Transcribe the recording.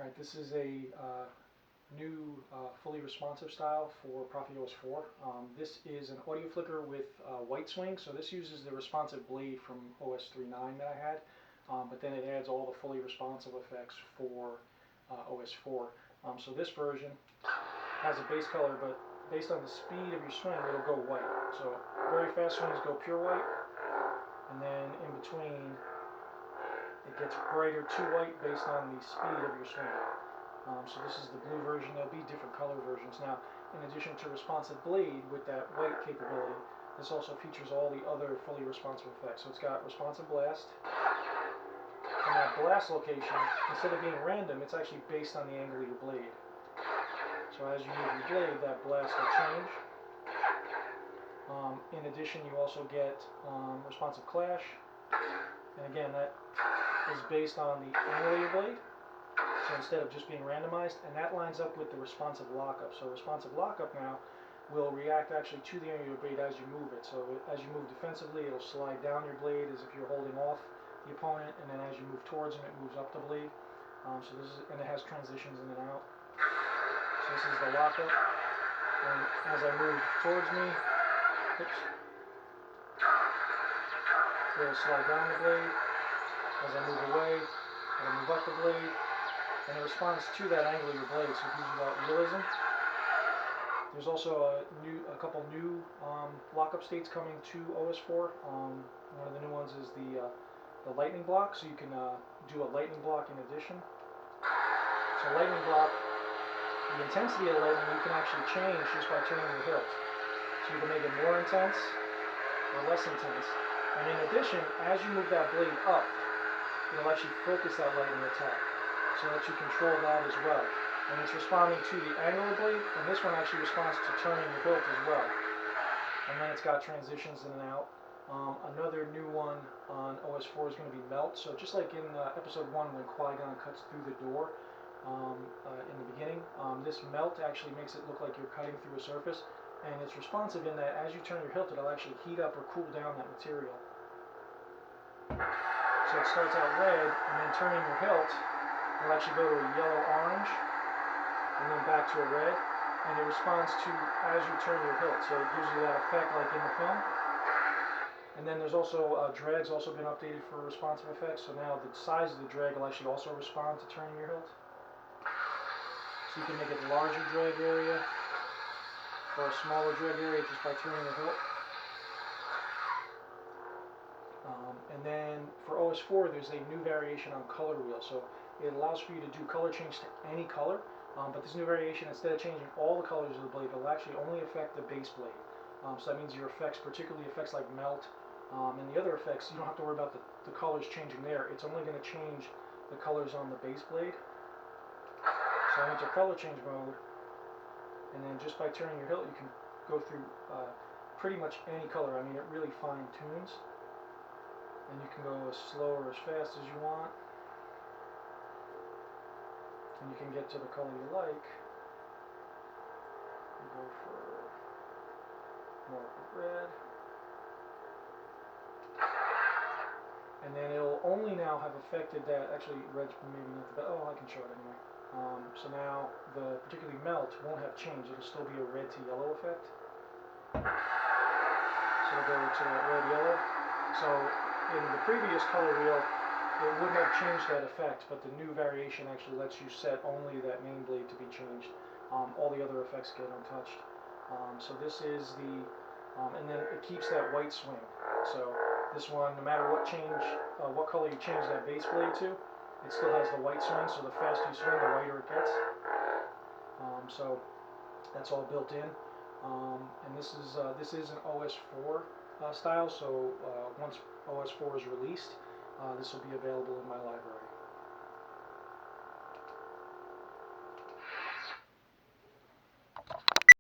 Alright, this is a new fully responsive style for ProffieOS 4. This is an AudioFlicker with white swing, so this uses the responsive blade from OS 3.9 that I had, but then it adds all the fully responsive effects for OS 4. So this version has a base color, but based on the speed of your swing, it'll go white. So very fast swings go pure white, and then in between it gets brighter to white based on the speed of your swing. So this is the blue version. There'll be different color versions. Now, in addition to responsive blade with that white capability, this also features all the other fully responsive effects. So it's got responsive blast. And that blast location, instead of being random, it's actually based on the angle of your blade. So as you move your blade, that blast will change. In addition, you also get responsive clash. And again, that is based on the angle of your blade. So instead of just being randomized, and that lines up with the responsive lockup. So responsive lockup now will react actually to the angle of your blade as you move it. So as you move defensively, it'll slide down your blade as if you're holding off the opponent, and then as you move towards him, it moves up the blade. So this is, and it has transitions in and out. So this is the lockup, and as I move towards me, oops, it'll slide down the blade. As I move away, it'll move up the blade. And it responds to that angle of your blade, so it gives you that realism. There's also a couple new lockup states coming to OS 4. One of the new ones is the lightning block, so you can do a lightning block in addition. So lightning block, the intensity of the lightning you can actually change just by turning the hilt. So you can make it more intense or less intense. And in addition, as you move that blade up, it'll actually focus that lightning attack, so that you control that as well. And it's responding to the angle of the blade, and this one actually responds to turning the hilt as well. And then it's got transitions in and out. Another new one on OS 4 is going to be melt. So just like in episode 1 when Qui-Gon cuts through the door in the beginning, this melt actually makes it look like you're cutting through a surface. And it's responsive in that as you turn your hilt, it'll actually heat up or cool down that material. So it starts out red, and then turning your hilt, it'll actually go to a yellow-orange, and then back to a red, and it responds to as you turn your hilt, so it gives you that effect like in the film. And then there's also, drag's also been updated for responsive effects, so now the size of the drag will actually also respond to turning your hilt. So you can make it a larger drag area, or a smaller drag area just by turning the hilt. And then for OS 4, there's a new variation on ColorWheel. So it allows for you to do color change to any color, but this new variation, instead of changing all the colors of the blade, it'll actually only affect the base blade. So that means your effects, particularly effects like melt, and the other effects, you don't have to worry about the colors changing there. It's only going to change the colors on the base blade. So I enter color change mode, and then just by turning your hilt, you can go through pretty much any color. I mean, it really fine tunes. And you can go as slow or as fast as you want. And you can get to the color you like. You go for more of a red. And then it'll only now have affected that, actually red's maybe not the best, oh I can show it anyway. So now the particularly melt won't have changed, it'll still be a red to yellow effect. So it'll go to that red yellow. So in the previous color wheel, it wouldn't have changed that effect, but the new variation actually lets you set only that main blade to be changed. All the other effects get untouched. So this is the, and then it keeps that white swing. So this one, no matter what color you change that base blade to, it still has the white swing, so the faster you swing, the whiter it gets. So that's all built in. And this is an OS 4 style, so once OS 4 is released, this will be available in my library.